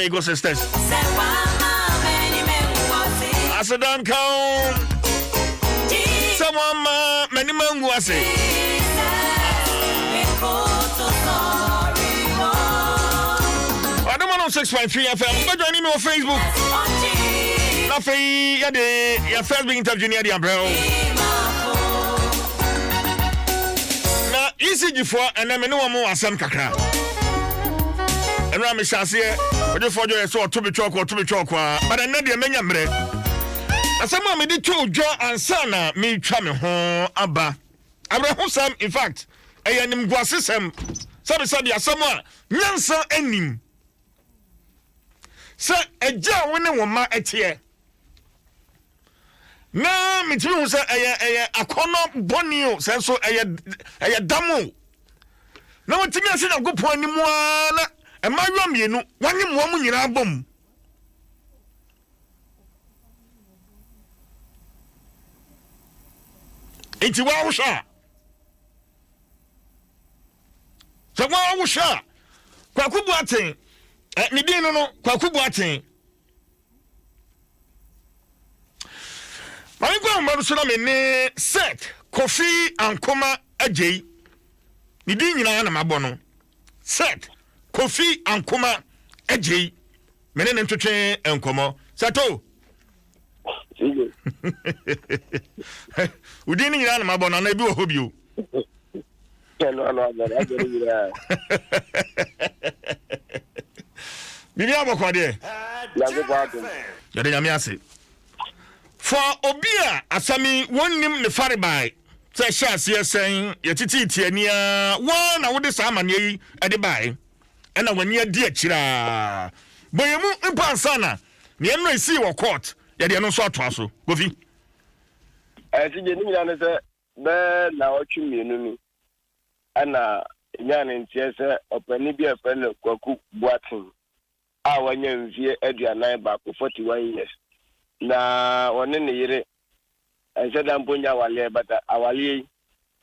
Ego sisters. Asadan count. Someone many man was it. I don't want 6.3 FM, but join me on Facebook. Nothing, your first being interviewed near the umbrella. Now, easy for and then no more as some kaka. And Rami Shasia, but if you saw to be chalk, but I know the many umbrella. As someone made it to Joe and Sana, me charming home, Abba. Abraham Sam, in fact, I am in Guasism. Sabi, someone, Nansa Enim. Sir, a jar winning woman at here. Na me tunu say akono bonio say so damu na wotimi ase na gopon ni mu na e mayo mienu wanye mo mu nyina bom enti wa wusha so wa wusha kwakubu aten ni din no kwakubu aten I'm going to say, set Kofi and Koma Ajay. You didn't know my bono. Set Kofi and Koma Ajay. Men and to train and Como. Sato. We didn't know my bono, and I do hope you. Viviamo qua de. Ya de nyamiase. For Obia, Asami, one nim the fari by. Say, Shas, saying, your titi near one, I would disarm ye at the by. And I when ye dear chira. But you move in Pansana, the end see or court, yet you are not so trasso. Govi. I think you know, there now you mean, and Yan and Chesa, or Penibia Fellow, Kwaku, Boatin. Our young year, Edria 9 back for 41 years. Na wanene yire enseda mponya wale bata awali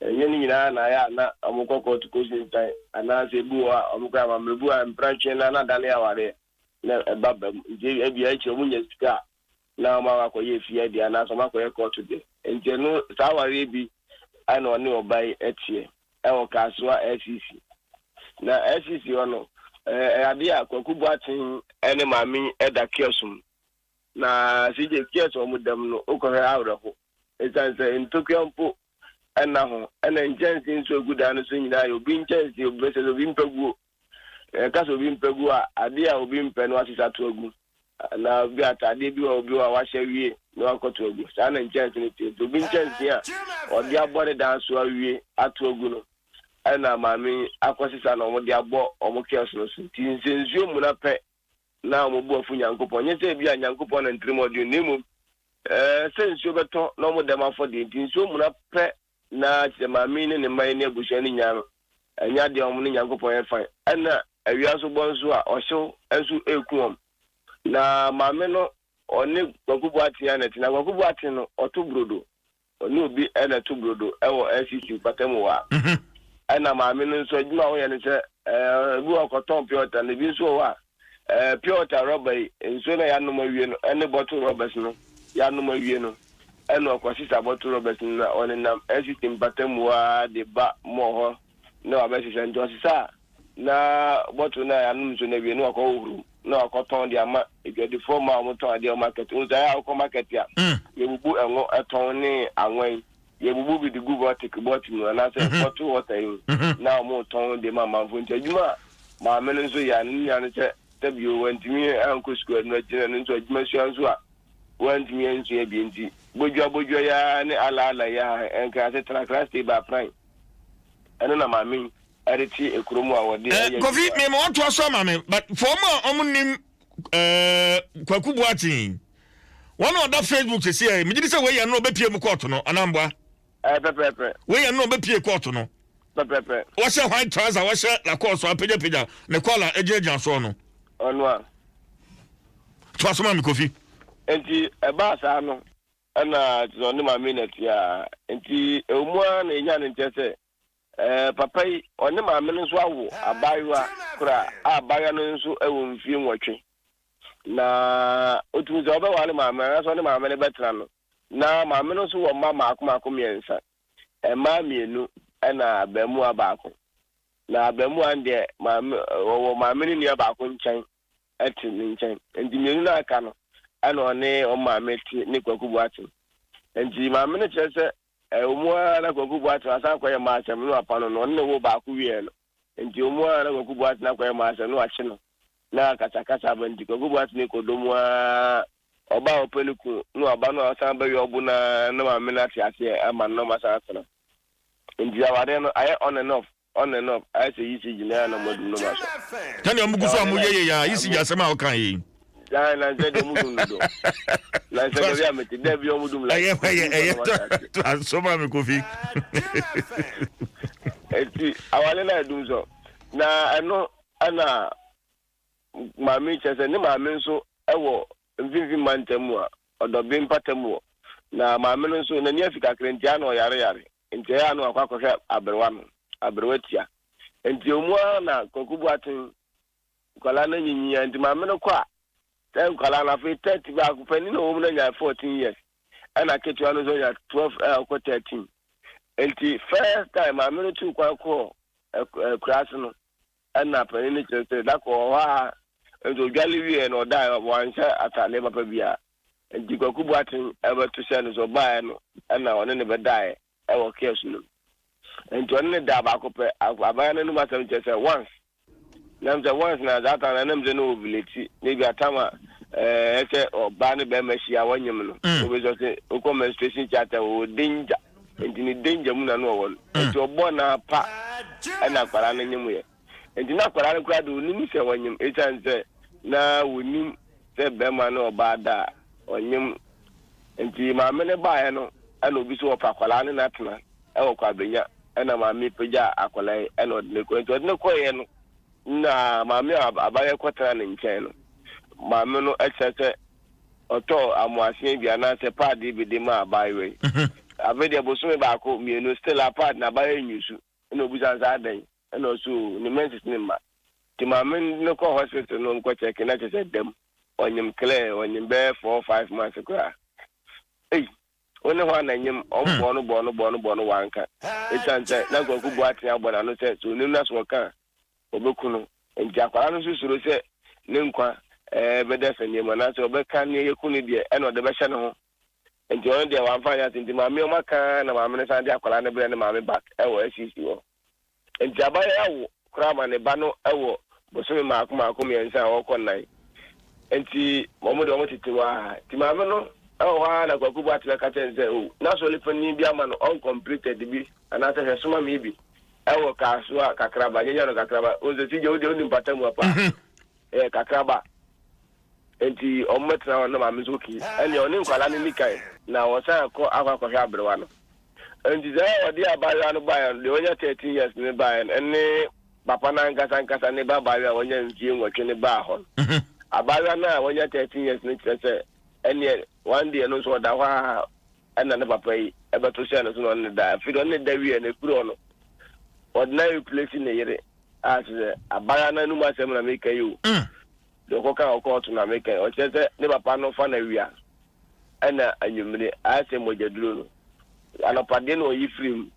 nyeni na ya na amukoko tukosi tai ana sebuwa amuka mamlebuwa branche na dale awale na baba je ebia eche munye sika na ma wa koye fie dia na so ma koye court de ente no sawari bi ana oni obai etie ewo kaswa SCC na SCC ono ade akwakubu atin ene mami eda kiosum na sije kieso mudam no okohe awreho esanse ntokiampo ena ho ena njensi nso guda no so nyina yo bi njensi obese obi mpagu kaso obi mpagu a ade a obi mpe no asisa to agu na bi atade bi obi wa hyewie no akoto agu sa na njensi ne ti obi njensi a odi abode danso awie ato agu no ena mami akosisa na omode abo omokieso no so ti nsensuo mu na pe na omobu afu nyankopon nyese bia nyankopon na ntrimodio nemu sensuo beto na omo dem afode ntinsuo mu na pe na chemami ne mai ne abusha ni nyaro anya de omo ne nyankopon efa ana awiaso bonso a ohyew enso ekuom na mame no oni kwakubu atia na tina kwakubu atia no otobrodo oni obi ena tobrodo ewo SCC patemu wa ana mame no nso adwuma wo ye ne se bu akoton piota ne bi nso wa Piota rubber nso na ya no mawie no ene bottle rubbers no ya no mawie no ene okwasisa bottle rubbers no onenam system patemwa de ba mo ho na abesisa njo sisa na bottle na ya no nso na wie no akọhuru na akọton de ama egede forma mo ton de market nso ya akọ market ya yebubu enwo eton ni anwan yebubu bi de gubo take bottle na say bottle water you na mo ton de mama mfo ntajuma ma meno nso ya no che tabio wantimi anko square no jina nso adwuma nso a wantimi nso ya bi nti bojo ya ne ala ya enka se tra stay ba prime eno na mami areti ekromu a wode Kofi me want to aso mami but for more omunim kwakubu atin one of that Facebook say say me say we ya no obepie mu court no anambwa pepe we ya no obepie court no pepe what say white trouser what say la court so apija ne kola ejeja so no onwa to aso mami Kofi enti eba sa no ana zone ma minute ya enti omua na enya ne ntese papa yi oni ma meno so awo abayiwa kura abaga no nso ewo mfie nwotwe na otu zo be wale maame so ne maame ne betra no na maame no so wo mama akoma miensa ma mienu na abamu abako na abamu ande maame wo maame ne nia bako nchen ati nchen ndi mienu na aka no ana one o maame ti ne kwakubu ati ndi maame ne chese omua na kwakubu ati asa kwa ma asem no apano no ne wo bako wie no ndi omua na kwakubu ati na kwa ma asem no achi no na kachakacha bandi kwakubu ati ne kodomua oba opeliku no aba no asa ba yo bu na maame na ati ase ama no masa asena ndi awade no aye on and off I say yisi jina na modu no maso tani omuguso amuye ya yisi jasema o kan yi na zede mudu ndo na zede ya meti debi omudu la aye to soma me kofi eti awale na edunzo na eno ana mami chese ni mami nso ewo mvivi mantemu a odobe mpatemu na mami nso na ni afika krentia na yare nti ya no akwakohwe aberwa no aberwatia nti omua na kokubu atin kola na nyinya nti mame no kwa ten kola na fe 30 ba ku pani no omuna nya 14 years ana ketu anu zo ya 12 ko 13 nti first time mame no tu kwa ko class no ana pani ni chete da ko wa nti ogali wie no da wansha atale papa bia nti kokubu atin ebe to se no zo ba no ana one ne bedae ewo kesu no enti onne da ba ko pe abaya no ma sam chese once na that and namze no obileti ne bi atama ese oba ne be machia wanyem no obezo se o menstruation chata o danger enti ni danger mu na no won enti obo na pa na kwara na nyem ye enti na kwara ne kwado oni se wanyem e chance na woni se be ma no oba da onyem enti ma me ne ba ye no ana obi so opa kwala ne na tena e wo kwa benya ana ma me peja akwala e no de ko enti ne ko ye no na ma me abaye kwatara ne nchen no ma me no exercise oto amuasie bia na se pad bi de ma abaye abede bosume ba ko mienu still apart na abaye nyusu na obi sansa adan na so ni menses ni ma ti ma me no ko hospital no nko check na chese dem onyem clear onyem be 4-5 months kwa one ho na nyem ombo wanka echanche na gogu buati agbona no se so ni na so kan obekunu enti akwara no susuro se ne nkwa bedese ni ma na se obeka ne yekunu de e no de be hye ne ho enti on de wan fa ya tinti ma me o maka na ma me san de akwara ne bre ne ma me back e wo asisi wo enti abaye awo kra ma ne ba no e wo bosume maako yensa wo konnan enti mo de o titiwa ti ma me no wa na kwakubu atile katenze o na so lefani bi ama no uncompleted bi ana se soma mi bi ewo ka so kakraba nyanya no kakraba o ze tije o de oni mpatamu apa kakraba enti o metra na ma mezoki eni oni nkwala ni mikai na wo sa ko akwa hwa abrewa no enti ze o di abaya no baya de onya 13 years ni baya eni papa na nkasa ne baba ya onya ntie nwotwe ne ba ho abaya na onya 13 years ni tse eni one day no so da wa ana ne papa yi ebeto se no so no ne da fi do ne da wi ne kuro no ordinary place ne yire as abaya na nu ma sem na make you do ko ka ko to na make o chese ne papa no fa na wi a ana anyumire a se mojaduro no ana pade no yi film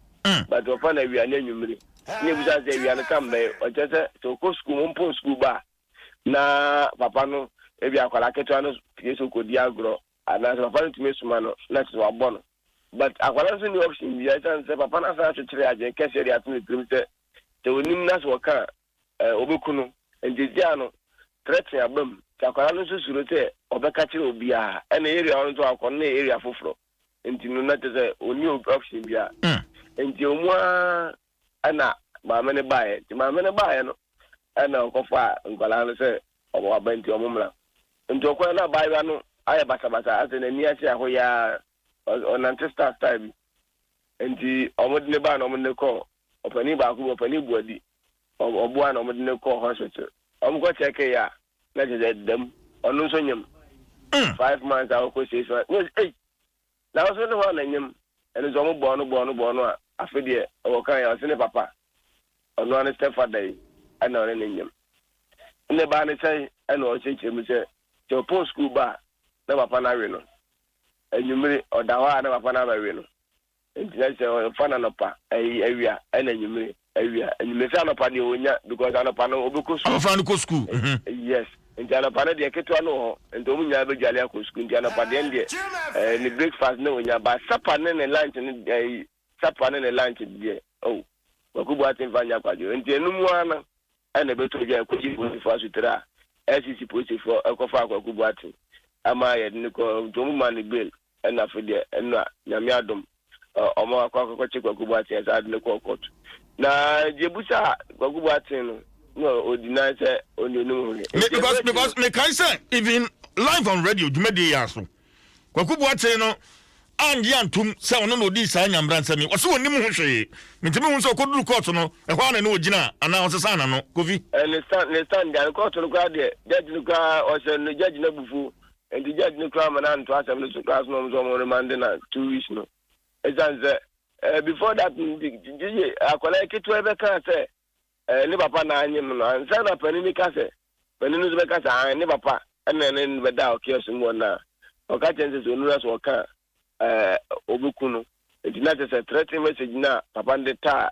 but o fa na wi a na anyumire ne bu sa se wi an kam be o chese to ko school mo pon school ba na papa no ebi akwala keto ano yeso ko di agro ana papa ntime suma no na tso abono but akwala so ni option bi ajan se papa na sa twetire aje kese ri atun trim se te onim na so ka obekunu enjejia no threat ya bam akwala no so suro se obeka kire obi a na area on to akọ na area foforo enti no na te se oni option bi a enti omua ana ma me ne bae ti ma me ne bae no ana okofa nkwala no se obo abenti omumra enti okwa na bae no aye basa ase na ni ase aho ya onante star style enti omodine ba na omodine ko opani ba ku opani buadi obuan omodine ko hospital omko check ya na je dem onu so nyem 5 months awo ko 6 months no na so ne ho na nyem ene zo mo bo no a afedie o kan ya se ne papa onu an stepfather yi ana one ne nyem ne ba ne sai ana o cheche mi se so post school ba na papa na we no enyumire odawa na papa na ba we no nti na se fana no pa awia na enyumire awia enyumire fa no pa de onya because anopa no obeko school fa no ko school yes nti anopa no de keto no ho nti omu nya be dwale akọ school nti anopa de ndie ni breakfast na onya ba supper ne lunch ne supper ne lunch de oh wakubu atin fanya kwajo nti enum ana ana beto je ko ji bo fa sutra SCC police for ekofa akwakubu atin ama ye ni ko tomu man bill na fide na nyame adom omo akwa chekwakubu atin za de ko court na jebusa kwakubu atin no ordinary say onenu because me can say even live on radio jumedi yaso kwakubu atin no anji antum se ono no di sa nyambran sami wo se woni mu hwe ntimi hu so koduru court no e hwa na no ogina ana o sesa na no kofi ne stand ya court no kwa de judge no kwa o se no judge na bufu and the judge no kwa mana nto asem no so class no mo remand na 2 weeks no ezanze before that jiji akola kitu ebe ka se ni papa na anyim no ansa na panini ka se panini zo be ka se ni papa ene be da o kios mo na o ka chense so nura so ka obukunu edina se threat message na papa ndeta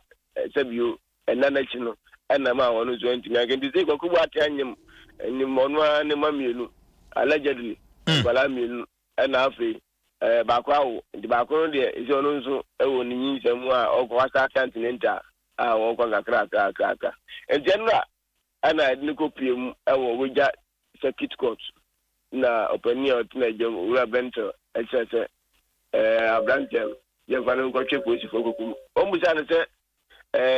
sebio enana chi no ena ma wonu zo ntimi agenti ze kwakubu atanyim ni monwa ne mamienu allegedly bala mienu ena afi ba kwa wo ndi ba ko de ise onu nso ewo ni yin semu a okwa sa continental a won kwa kra en general ana ni ko piem ewo woja circuit court na opinion na jom ura bento etc Abraham ye fanu ko che police fo ko o mu sa ne se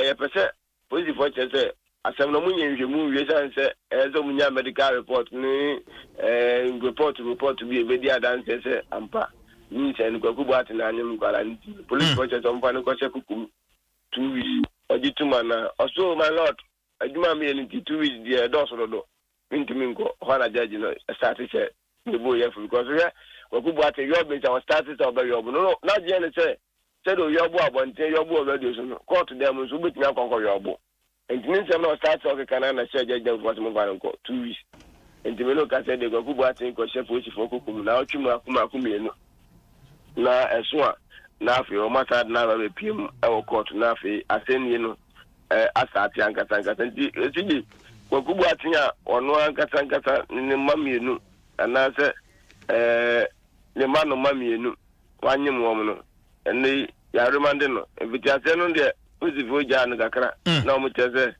ye pese police fo che se asem no munye nhwemu wie san se ezo munya medical report ni report bi e di adan se ampa ni se ni ko ku boat na anyim kwala ni police fo che so mfa ni ko che kukum 2 weeks ojituma na oso my lord aduma mi ni 2 weeks die do so do ntimi nko ho na judge no start che ni bo ye because wakubu ate yobe cha started to be yobu no na je ne se do yobu abonte yobu already so no court dem so betimi akonko yobu entini se no start to kana na se jeje for mo ba nko 2 weeks entimi no ka se de wakubu ate ko chef o chifo kokum na otwumu akuma enu na eso a na afi o mata na ba piem e wo court na afi aseni no asati ankata nti wakubu ate a ono ankata ni mamienu ana se le manu mamienu wanyim wom no ene ya remande no invitiation no de uzivo ja no kakra na omo cheze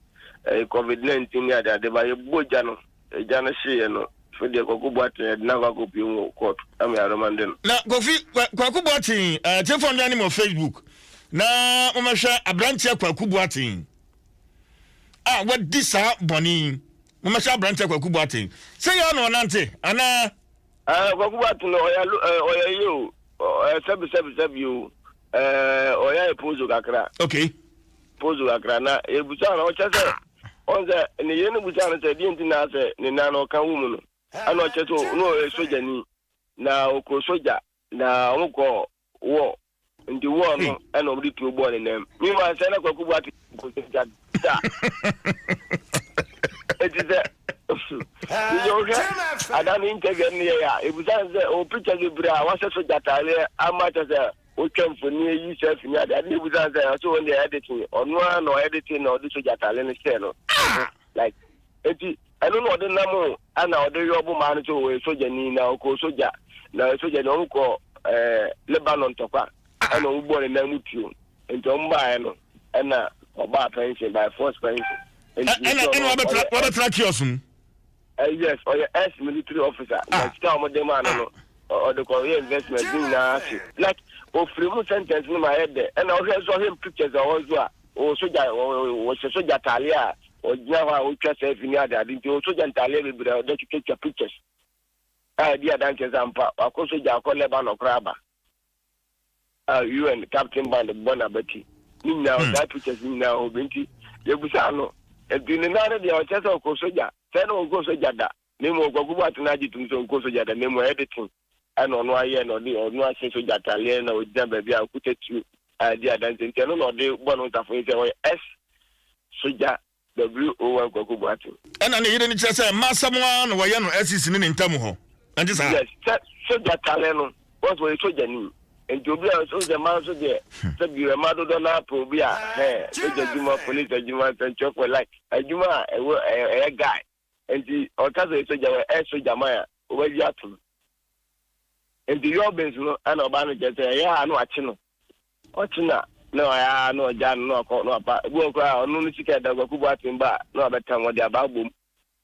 covid-19 ya de ba ye boja no eja no hye no so de kokubu ate na kwa piem court am ya remande no na kofi kwakubu ate telefone ya ni mo Facebook na umehwe abrantia kwakubu ate wadi sa boni umehwe abrantia kwakubu ate say ya no nante ana kwakubu ate no oya yo sebi yo oya pozo kakra okay pozo kakra na ebusa na ochese onze ne yenu busa na se di ntina se ne na no kan wumu no ana ocheso no soja ni na oko soja na onko wo ndi wo no ana omri tu bo ne nem mi ma se na kwakubu ate ko soja da etize Adam interview ni ya ebusa se o picture de bra wa se soja tare ama se o twemfo ni yi chef ni ada ni ebusa se so won dey editing onu no editing no di soja tare ni se no like eti anu no de namu ana o de yobu ma no so we soja ni na o ko soja na soja no ko Lebanon tokwa ana o gbo na mutuo ento mba no ana oba pension by force pension and what track yosun yes or your ex-military officer like tell them no or the Korean investment in like o free sentence in my head there and I saw him pictures also o soja o soja talia o jawa o twese afinia da dinti o soja talia be bra o de take your pictures dia dan example akọ soja akọ Lebanon kraba UN captain band Bonabati ni now that pictures ni now binti yebusa no edini na de o chese o soja no go soja da nemo kwakubu ate na jitum so go soja da nemo editing ana ono aye no de ono ase soja tale na o jamba bia akutetu adi adanse nteno no de bono tafo ise o s soja WO kwakubu ate ana ne yire ni chese masamwa no waye no SCC ni ntamu ho Ante sa. Yes, so that talent was what so jani. And to be so the man so there. So be a mother do not probia. Hey, so the Juma police a Juma and chop like a Juma a guy. And the Okazo so Jamaya over Yatum. And the Robins and Obama just say, yeah, I know Achino. Ochina. No, I know Jan, no, no, but go cry, no, Nichika, that were Kubatimba, no, but time what they are baboom,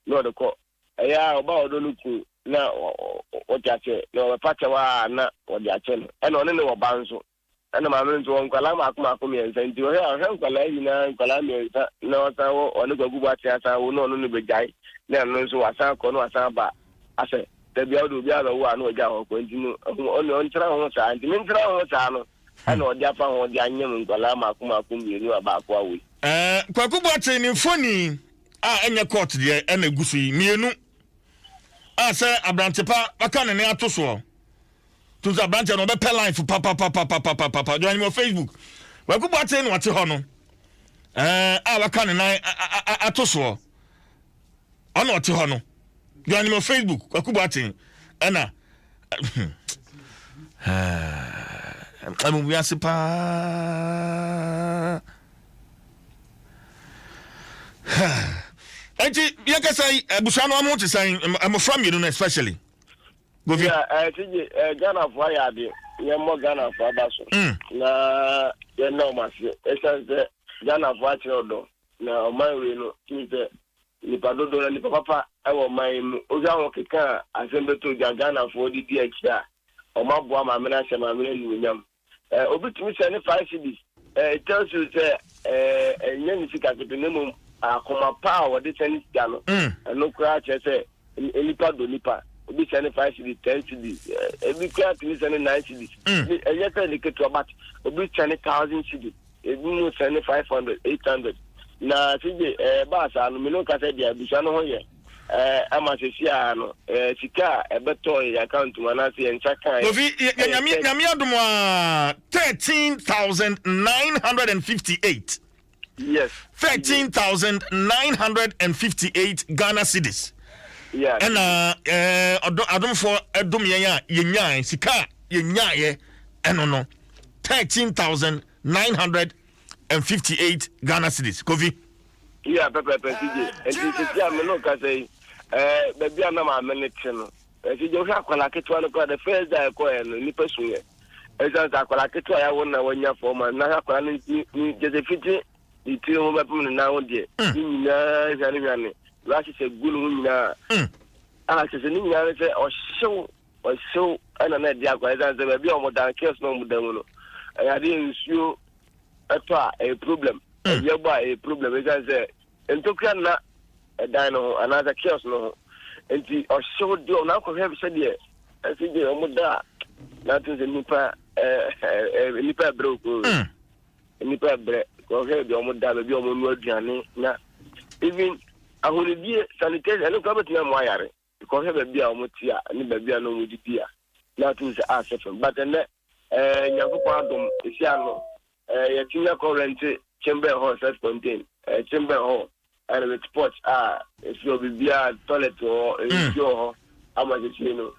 no, the court. Yeah, about the look now, what I say, no, Patawa, not what they are telling, and on any banzo. And my men to Uncle Lamakumi and send you here, Kalina, Columbia, no, or no Gubati, I will not only be guy, then no, so I saw Kono Asaba. I said, the other one, no, Jao, continue on Trano, and the Mintra, and or Japan or Janium, Galama, Kumakum, you know about Huawei. Kwakubache ni phone enya court de na gusi mienu. Say abrantepa baka ne ato so. To za branche no be pay line for papa. Join me on Facebook. Kwakubache ni wate ho no. Baka ne ato so. Ono wate ho no. Join me on Facebook. Kwakubache na I'm we are super. Enti yaka say busano am want to say I'm from you especially. Go via. Yeah, Ghana for ya de. Ya mo Ghana for abaso. Na ya no masi. Esa se Ghana for achodo. Na o man we no tinte ni padodo na ni papa e wo man mu. O ja won keka asembe to Ghana for di di akia. O ma bo ma me na se ma me ni nyam. Obitumi say ne 5 cedis. It tells you say enye ni sika ketenemu akoma power de tennis gano. No cry say nipa do nipa. Obi say ne 5 cedis 10 cedis. Ebi cry to say ne 9 cedis. Enye say ne keto but obi say ne 1000 cedis. Ebi no say ne 500 800. Na sije basa no me no ka say dia bisa no ho ye. Ama sesia no sika ebeto e account manase en chaka Ovi nyame adom 13,958. Yes, 13,958 Ghana cedis. Yeah. And adom for adom yenya sika yenya no 13,958 Ghana cedis. Kofi. Yeah, Papa CJ. And this is me no ka say baby na ma minute no. CJ o hwa kwala ketwa no kwa the first day ko e no ni pesuye. Esa za kwala ketwa ya wona wanya forma na hwa kwala ni Josephine ni ti ho ba pum na wo de. Ni na jani jani. Wa se gulu na. Se ni na se o show ana na dia kwa esa se baby o mo dan case no mo dan no. Ya de nsuo eto a problem. Yaba a problem because entokra na dino another chaos no enti o show do na ko have said here asije o muda na to the nipa bro ko nipa bre ko have o muda be o mu aduane na even ahoribie sanitation no ko betina mo ayare ko have be o mutia ni ba bia no mu dibia na to say asefem but then nyankopon adom isia no ya tinya current chamber hall set contain chamber hall and with sports if you be toilet or your amazing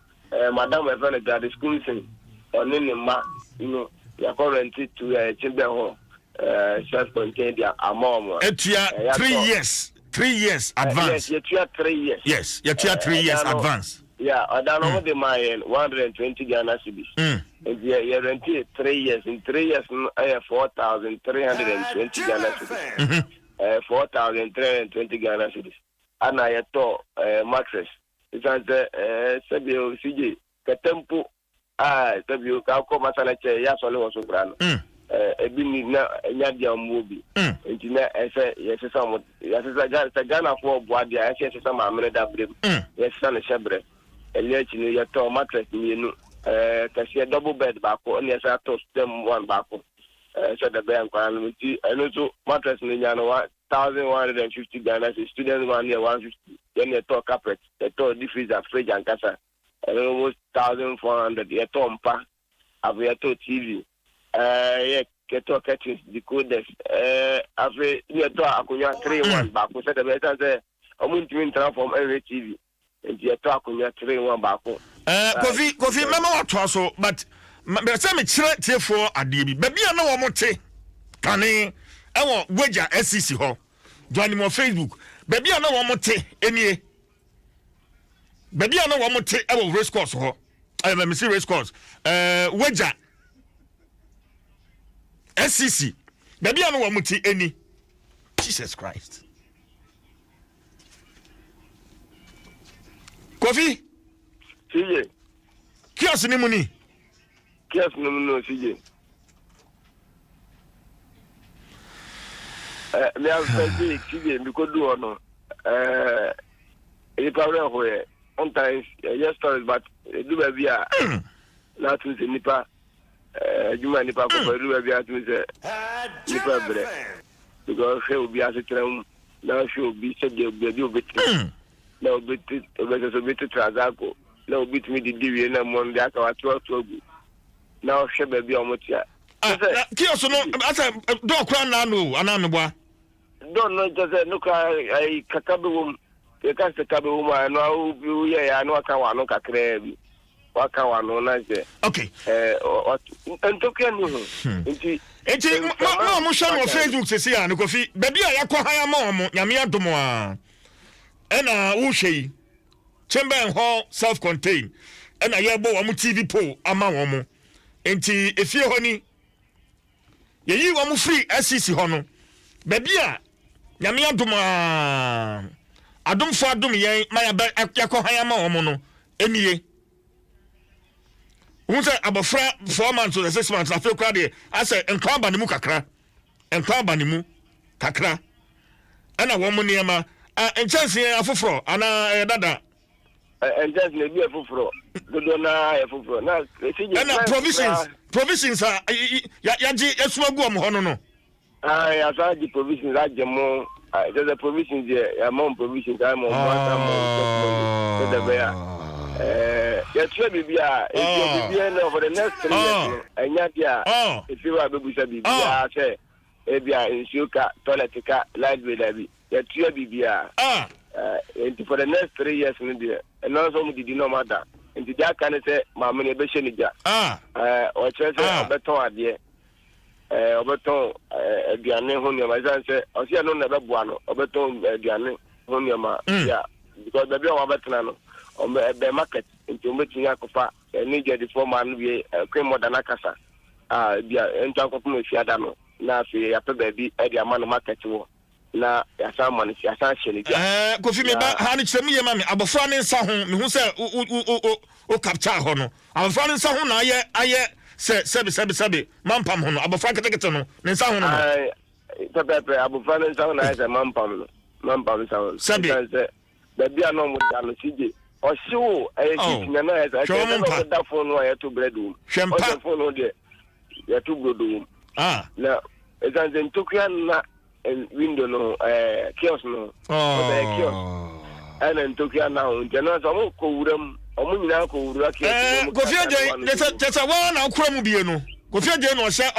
madam my friend that is school thing on in ma you know ya current to chamber hall set contain their amount 3 years advance. Yes, you 3 years. Yes, you 3 years advance. Yeah, I don't know the my 120 Ghana cedis. And you rent 3 years. In 3 years, I have 4,320 Ghana cedis. 4,320 Ghana cedis. And I had mattress. It's as Sabio CJ. Katempo, Sabio Kako Masanache, Yasole was Soprano. Ebini na nyadia mubi entina ese yesesa Ghana for boadia ese sama amene dabre yesesa ne shebre eliachi no yeto mattress mienu kasi double bed bako ne yesa to stem one bako so the be ankwan no ti eno so mattress ne nya no 1,150 Ghana student one year 150 then you talk carpet you talk diffuser fridge and kasa almost 1,400 you talk mpa abu you talk TV yeah, get to catches decoders. After you to akunya 3-1 back, so the better say, I'm going to transform every TV. And you talk on your 3-1 back. Kofi mama wa to so but be say me kire tiefo ade bi baby na wo mote kane ewo gwaja SCC ho join me on Facebook baby na wo mote enie baby na wo mote ewo race course ho me see race course gwaja SCC baby na wo mote eni Jesus Christ Kofi CJ Kios ni muni Kios no CJ me have said CJ because do or no it probably where sometimes yes stories but do be a na to say nipa juma nipa ko do be a to say nipa bre because he will be as a term now she will be said the be bit now bit transaco now bit me the divi na mon dia ka wa to now she baby omotia Kios no asa do kra na no anano boa don't know just no I kakabum e ka se kabum no u ye ya no aka wa no kakra bi waka wa no na je okay entokia ni ho enti no mo share no Facebook sesi ya no Kofi baby a yakọ han ama mo nyame adomo a ena wo hwei chamber hall self contained ena ye bo wo TV poll ama wo mo enti efie ho ni ye yi wo mo free SCC ho no baby a nyame adomo a adomfo adom yen ma yakọ han ama wo mo no eniye who say abofra 4 months or 6 months after crowd I say enkwa banimu kakra ana wo mo niema enchance afoforo ana dada enchance na bi afoforo dodo na afoforo na ana provisions ya ji esuagu am hono no ya sa di provisions ajemo there's a provisions ya mom provisions am on one the bear ya tue bibia bibia no for the next 3 years enya dia if you are bebusa bibia say ebia insuka toilet ka light bill abi ya tue bibia and for the next 3 years no dia and also mu didi no matter and dia kan say ma me ne be hye ni ja o chere say obeton ade obeton aduane ho ne ma say o se no na be boa no obeton aduane ho ne ma ya because the bia wa betena no on the market into meeting akofa any get the foreman we cream modern kasa bia enta ko mo fiada no na fi ya pe baby e dia man market wo na ya sa man ya sa hye Kofi me ba ha ni kyerem ye ma me abofra ne nsa ho me hu se o capture ho no abofra ne nsa ho na aye se mampam ho no abofra ketekete no ne nsa ho no pepe abofra ne nsa ho na aye mampam nsa ho sabe baby ano mo da no CJ o siwo tinya na eza ke da phone no ya to breadroom o phone no de ya to breadroom na eza ntokia na window no kiosk no kiosk ana ntokia na o jana so mo ko wuram o mo nyina ko wura kiosk Kofi Aje tesa wa na okura mu bie no Kofi Aje no share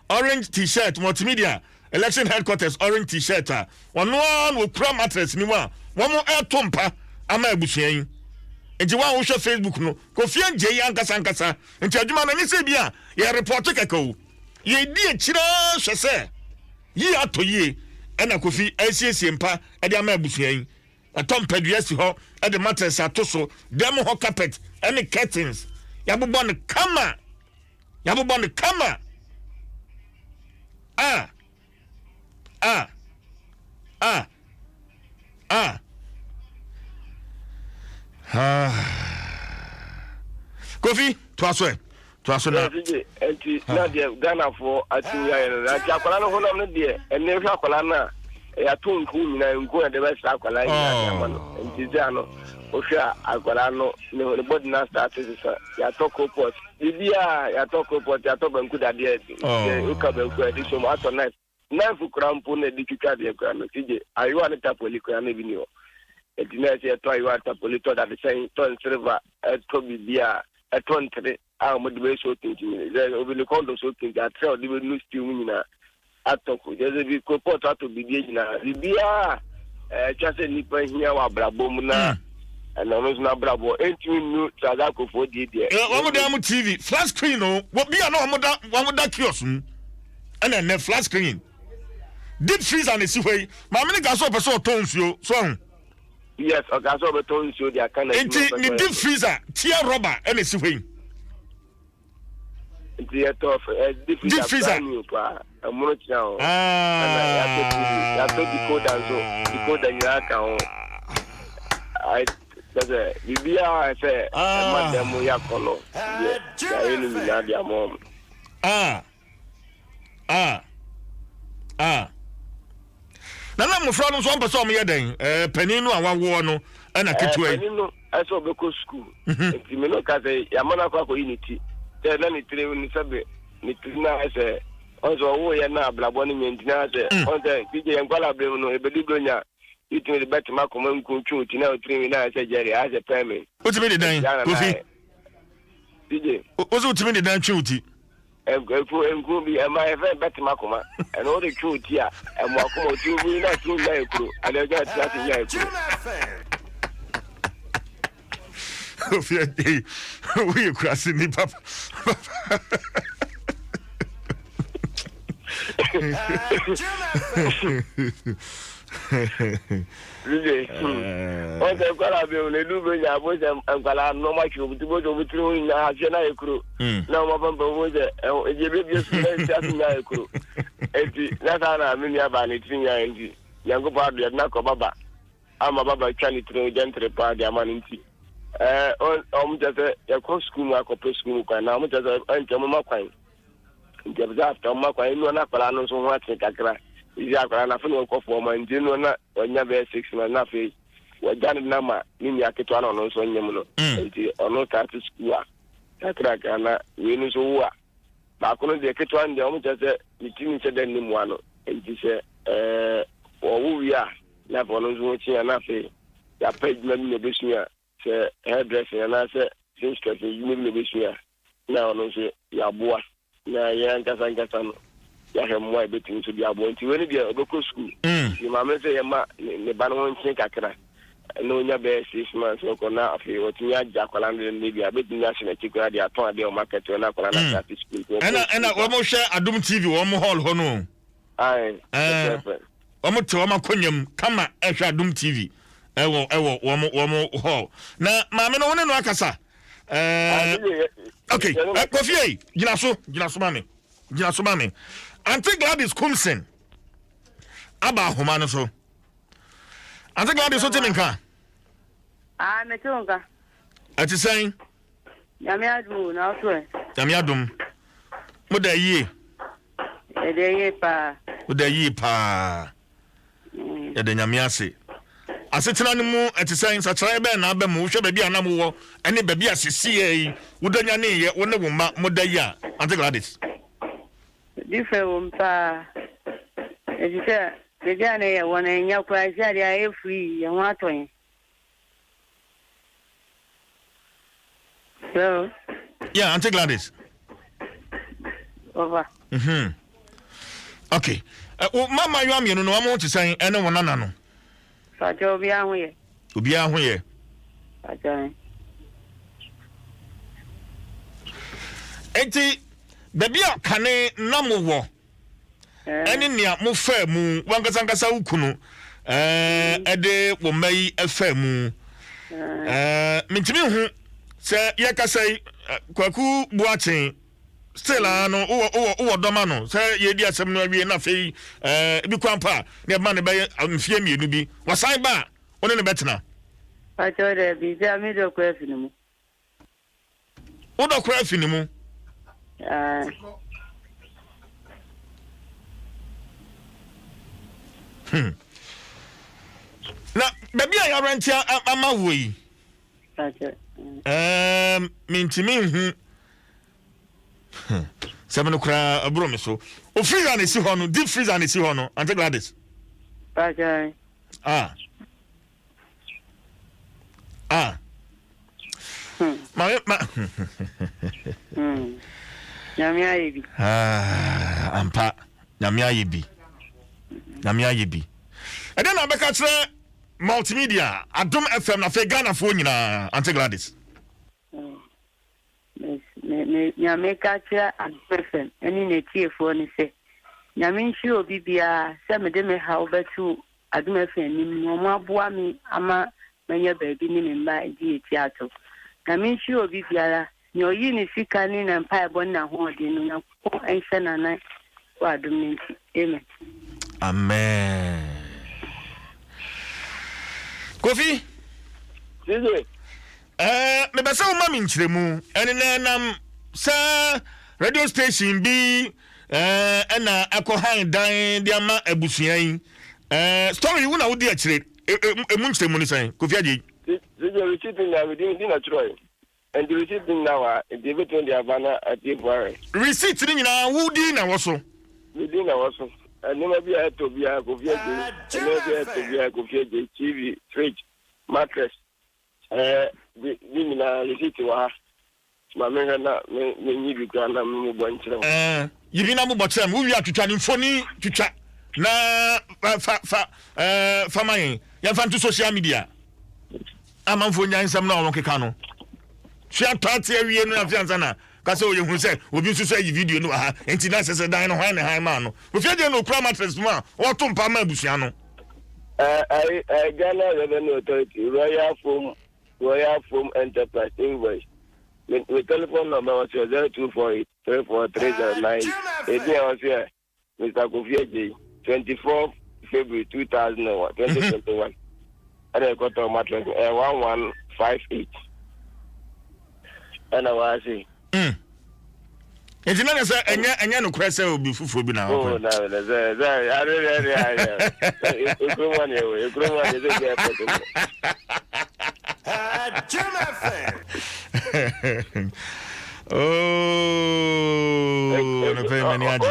orange t-shirt multimedia election headquarters orange t-shirt ono no okura mattress ni mu a wo mo etompa ama abusuan enti wa wo hwe Facebook no Kofi Aje ya nkasa enti adwuma no nyese bia ye report kakao ye di akira hwese yi atoye ena Kofi asiesie mpa e de ama abusuan atompadua si ho e de mattress atoso dem ho carpet ene curtains yabobon kama Kofi to aso na enti na de Ghana for atinya ya na akwala no honam no de enne hwa akwala na ya to nku nyina nku na de be sa akwala ya ma no enti ze ano o hwa akwala no ne body na start ya to kopot bibia ya to kopot ya to banku da de o ka banku edi so ma to na fu krampo na di kika de kwa no tije ayo ani tapoli kwa na bi ni o enti na se to ayo tapoli to da de sen to silver to bibia to ntre mo de be so tinti ni ze obi kondo so tinti atre de be no stew nyina atoko je bi kopot ato bibia nyina bibia chase ni pa hia wa brabom na and almost na brabo entimi nu tradako for di dia one of them TV flat screen no what be no one that kiosk and then flat screen deep freeze and see way ma me ga so person tonsuo so yes okay so be tonsuo dia kan na ni deep freezer tear rubber and see way the tough deep freezer amuno chao ya to decoder ya kan I say bibia say madam ya kolo ya enu mi na dia mom na mo fra no so ampa so mo yeden panin no awawo no na ketua yi panin no aso be ko school enti me no ka say ya mana kwa ko unity te na ni tire ni sabe ni trina say onzo wo ya na blabo ni nyentina say onze DJ enkwala bre no ebedi bronya itimi de bet ma koma nkunchu ti na otiri na say Jerry as a payment utimi de dan kofi DJ ozo utimi de dan chuti enku bi ma efe bet ma koma and all the chuti a mo akoma otu na tu na ekuro ale ga ti na ekuro Kofi we crossing ni papa Really? On the kwala be le du be ya bo se kwala no ma chu bu bo bu tru na ha na ekuru na ma ban bo je e be bi su na sia su na ekuru enti na ta na mi ya ba ni tin ya enti yango ba do na ko baba ama baba twa ni tru gentre pa dia man enti on je se ya ko school ma ko pe school kwa na mo je se enti mo ma kwan enti ba after ma kwan no na kwala no so ho ati kakra izi akwara na funu ko fo ma ndi no na onya be 6 na na fe wajan na ma ni ya keto ana no so nyem no enti ono ta to school a takra kana we no so wa ba ko no de keto an de o mo se ni tini se den ni mu ano enti se o wu ya na fo no so chi na fe ya page na ni be suya se hairdresser na se since ni be suya na ono so ya boa na ya nkasa no ya hemwa ebetin so bia bo nti we ne bia obeko school ti ma me say ma ne ba no nchen kakra no nya be 6 months ko na afi o ti nya ja kwala ne bia betin nya se na tikura dia ton ade o market na kwala na school ko ena wo mo share Adum TV wo mo hall ho no ai wo mo te wo ma konyam kama ehwe Adum TV ewo wo mo hall na ma me no woni no akasa okay Kofi gina so mami Auntie Gladys Kumsen aba homa no so Auntie Gladys so teminka me tunga ati sen yami adum na so yami adum mo da yie e de yie pa mo da yie pa e de nyame ase asetena no mu ati sen sakira be na aba mu hwe ba bia na mo wo ene ba bia sesie yi wo da nya ne ye wo ne wo ma mo da yi a Auntie Gladys different pa ejise de jane ya wona nya kwa jari ya free ya wato so yeah Auntie Gladys over okay mama yo amienu no amo tisen ene wona na no fa jo bi ahun ye fa jo enti Babia kane namuwo eni nia mo fa mu wankasa ukunu ede wo mai afa mu mintimi hu se yakasai kwaku buachen still ano wo doma no se ye di asem no awie na fei bi kwampa ne ma ne be mfie mienu bi wasan ba one ne betena acho de bi se ami do kwa finimu wo do kwa finimu na baby a yarantia ama woi mintimi hu seven kra abro me so o freezer na si ho no deep freezer na si ho no Auntie Gladys Nyame ayebi. Ampa. Nyame ayebi. Ede na beka kire multimedia Adom FM na fe Ghana fo nyina Auntie Gladys me nyameka cha Adom FM eni ne tiefo ni se nyame nchi obi bia se me de me ha obetu Adom FM ni mo aboa mi ama menya baabi ni me mba di eti ato nyame nchi obi bia ni oyi ni sika ni na mpa ebo na ho odi no na ko ense na na wa Adom nchi amen amen Kofi Sije me besa o mami nchiremu ene na nam sa radio station bi na akohan dan dia ma abusuan story wo na wo di akire emu nchiremu ni san Kofi aje Sije receiving na we din na chroy and the receiving now the between the Havana at the bar receipt ni nyina wo di na wo so we din na wo so never be a to be a Kofi aje never to be a Kofi aje TV fridge mattress ni na receipt wa ma me na me ni bi kwa na me bo nchire yibi na mo botre mo wi atwitwa ni mfoni twitwa na fa man ya fa nto social media ama mfonya nsam na won keka no tua tante awie no afianza na ka se oye hu se obi nsusu ayi video no ha enti na sese dan no hwan ne han ma no ofiade no kura mattress ma wo to mpa ma abusua no Ghana Revenue Authority Royal Foam Enterprise invoice with telephone number was 0248 34309. Again was here, Mr. Kofi Aje, 24 February 2021. And I got a mattress 1158. And I was saying, enti na se enya no kwese obi fufu bi na oh na I no pay many aji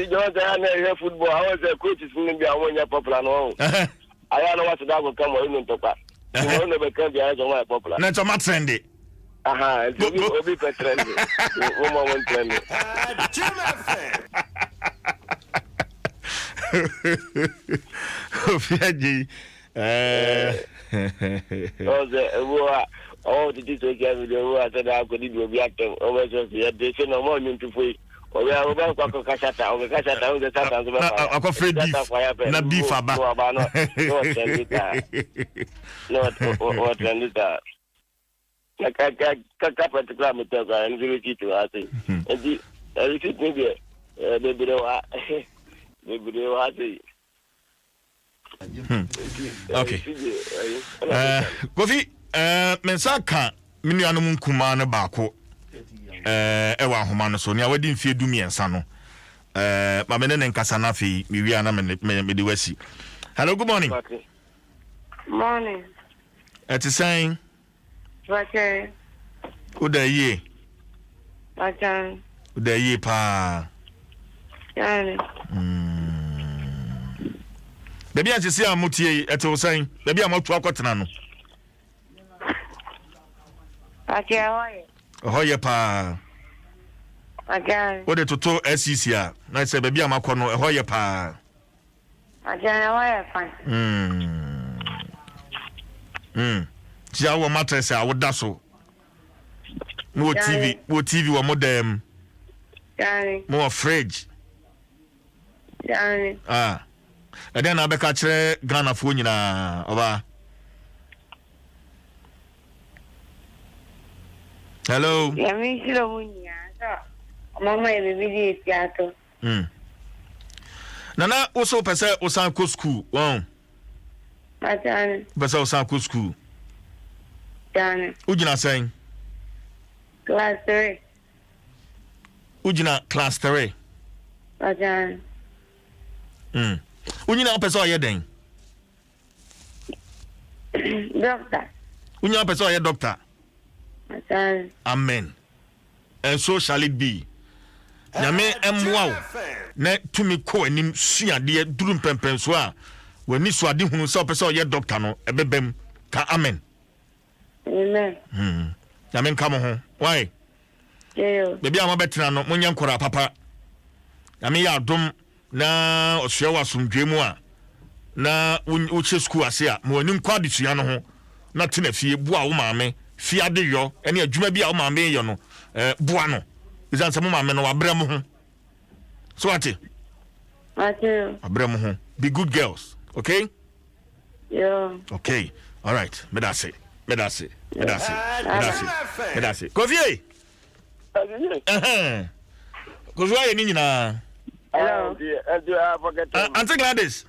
was football I was a coach is going to be a one year popular no I don't know what that will come on to pass you never can be as one popular na to mat trendy aha obi petrendy woman won trendy Ofiaji oh the this again with the who said I could do be active over so they say no more into free we are over kwa kashata o kashata o sata so ba akọ free beef na beef aba no trendita ka particular meter ka and really to ase and the receipt maybe be wa say okay Kofi mensa ka minuanum nkuma no baako ewa homa no so ne awadi mfie dumiensa no ma me ne nkasa na fe mi wi ana me de wasi. Hello, good morning. Morning. It's saying Okay. Uda ye. Okay. Uda ye pa. Yani. Baby a chesi amutie eto saying baby amoto akotena no. Okay, hoye. Hoye pa. Okay. Ode toto SCC a na say baby amakọ no hoye pa. Okay, hoye fine. Tia wo mattress a woda so. No TV, wo TV wo modem. Yani. Mo fridge. Yani. And then I be catch Ghana fo nyina oba. Hello. Ya mi silo munya. So, mama e bibi di tiato. Nana also pese osan ko school. Wow. Atani. Pese osan ko school. Yani. Ujina saying? Class 3. Ujina class 3. Atani. Unyina pese oye den. Doctor. Unyina pese oye doctor. Atani. Amen. And so shall it be. Nyame emwa na tumi ko anim suade duru pempen so a wani so ade hunu se opese oye doctor no ebebem ka amen. Amen. Nyame nka mo ho. Why? Baby ama betra no munya nkora papa. Nyame ya adom na osua wasomdwe mu a na wo school ase a mo anim kwa adesua no ho na tena fie bua wo maame fie ade yo ene adwuma bi a wo maame ye no bua no izan se mo maame no wabrɛ mo ho so ate wabrɛ mo ho be good girls okay okay all right me da say Kofi Kofi aye ni nyina hello Auntie Gladys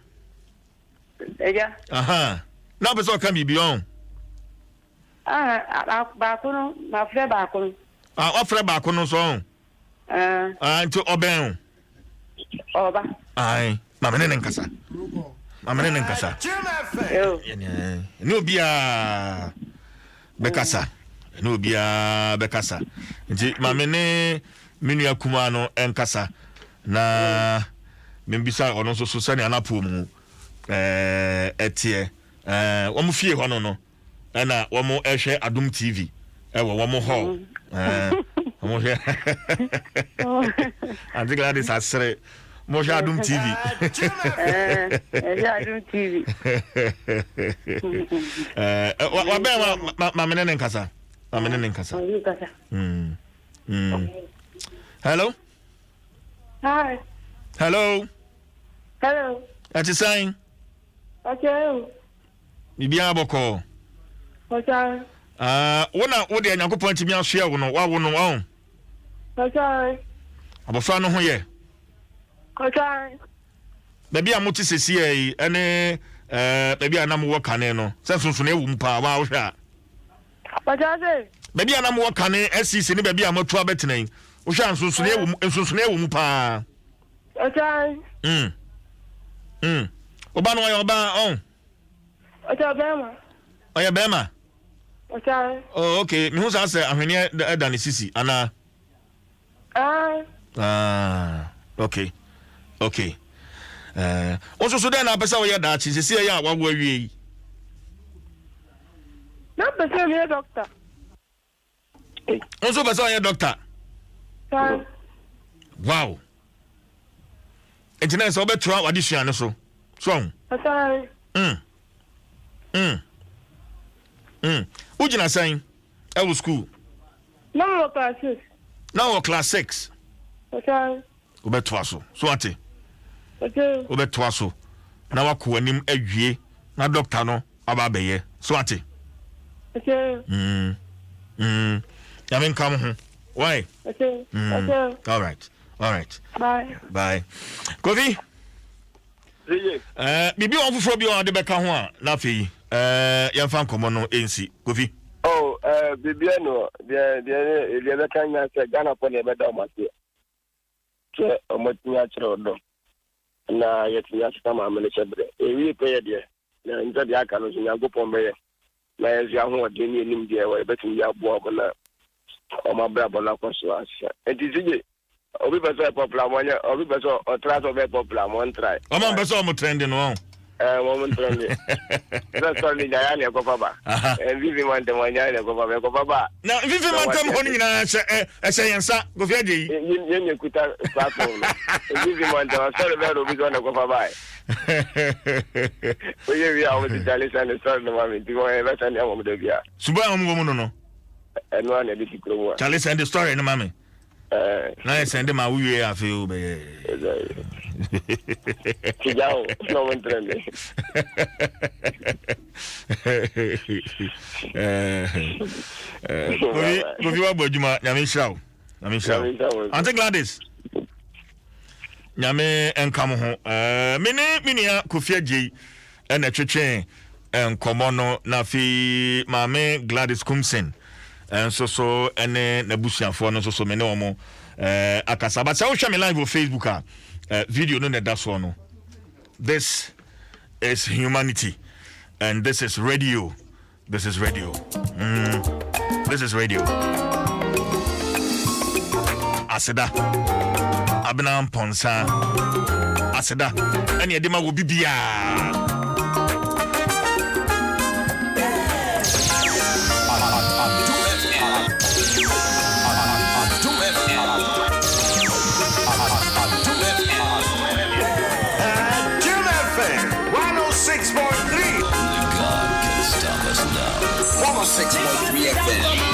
now person come be on baako no ma frɛ baako no wa frɛ baako no so nti oben oba ai mama ne nkasa ni obia bekasa nti mama ne menu akuma no enkasa na membisa ono so sani anapo mu etie wo mu fie hono no na wo mu ehwe Adom TV wo mu ho wo mu hwe Auntie Gladys asre mo hwe Adom TV Adom TV wa be ma menene nkasa hello hi hello ati sign okay bibia boko okay wona wo de Nyankopɔn timi ahwe wo no wa wo no wa okay abofra no ho ye okay baby amuti sesi yi ene baby anam wo kane no se sunsun ewu mpa wa wo hwa okay baby anam wo kane SCC ne baby amatu abetenan wo hwa sunsun ewu mpa okay oba no ya oba okay bema oya bema okay okay me hu sa se ahwene da ne sisi ana okay also so na pesa wo ya da chi sisi ya wa wo awie na pesa me doctor also pesa wo ya doctor wow engineer so beto wadisua ne so okay ujina sign I school now class 6 okay obeto aso so ate okay obeto aso na wako anim awie na doctor no aba beye so ate okay ya men come ho why okay okay all right bye Kofi bibi on fufuro bi on de beka ho a na afei ya fa nkomo no ensi Kofi bibi no de beka nya se Ghana po ne beda o mase ke o matinya kire odo na yetinya sita ma amene chebre ewi pe ye de na nza de aka no Nyankopon be ye na ye ho de ni enim de we betim ya bo o na o ma bra bo na kwaso asa etizije obi beso popular mo nya obi beso o traso be popular mo try o man beso mo trend no mo trend na sorry ya ne ko baba vivi man de mo nya ne ko baba na vivi man tam ho ni na se yensa go fi ade yi nye kuta platform vivi man de sorry be obi go ne ko baba oye wi a o ti jale san sorry no mami ti go e be san ya mo de bia suba mo no eno ana bi ti kro jale san the story no mami na send ma wiwe afi o be kijao no mo trende Kofi wa bojuma nyame hirawo Auntie Gladys nyame enkam ho minia Kofi Agye na twetwe enkomo no na fi maame Gladys Kumsen so ene nabusiafo no so me ne omo akasa but say we me live on Facebook video no that so no. This is humanity and this is radio. This is radio. Aseda abena ponsa aseda ene edema wo bibia 106.3 FM.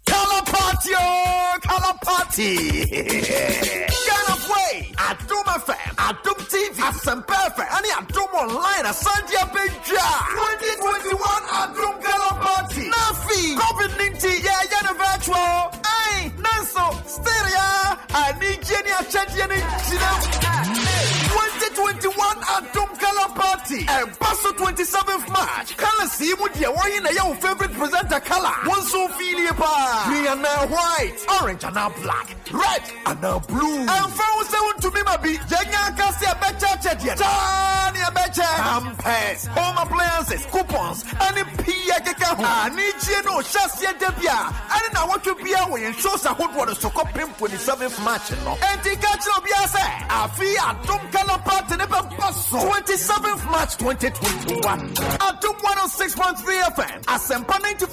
Color party, oh, color party. Get away. Adum FM, Adum TV, Asem Perfect, and Adum Online, a Sandia Benja. 2021 Adum Color Party. Nafi, COVID-19, yeah, virtual. Aye, Nanso, Stereo, I need Jenny, a Chantiani, 2021 Adum Color Party. And Paso 27th March. Color see what you're wearing your favorite presenter color. One so feel green and now white, orange and now black, red and now blue. And for to me, my be Jenya Cassia Betcha, Tanya Betcha, campers, home appliances, coupons, and a Pia Geka. I need you know, Shasia Debia. And I want to be away and shows a hot water so cop him 27th March. And the catch of Yasa, I feel Adum Color Party never pass 27th March 2021. Adum 106.3 FM, Asempa 94.